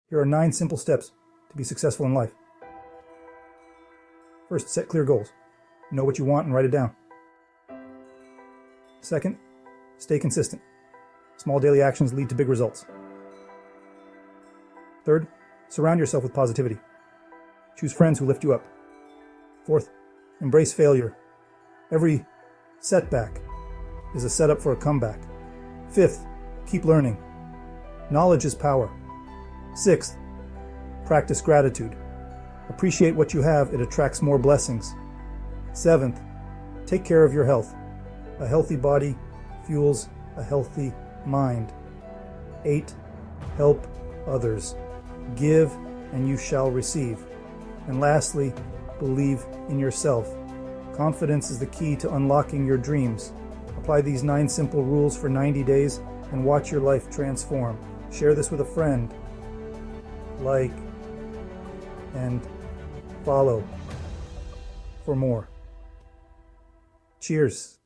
Here are 9 simple steps to be successful in life. First, set clear goals. Know what you want and write it down. Second, stay consistent. Small daily actions lead to big results. Third, surround yourself with positivity. Choose friends who lift you up. Fourth, embrace failure. Every setback is a setup for a comeback. Fifth, keep learning. Knowledge is power. Sixth, practice gratitude. Appreciate what you have, it attracts more blessings. Seventh, take care of your health. A healthy body fuels a healthy mind. 8, help others. Give and you shall receive. And lastly, believe in yourself. Confidence is the key to unlocking your dreams. Apply these 9 simple rules for 90 days and watch your life transform. Share this with a friend. Like and follow for more. Cheers.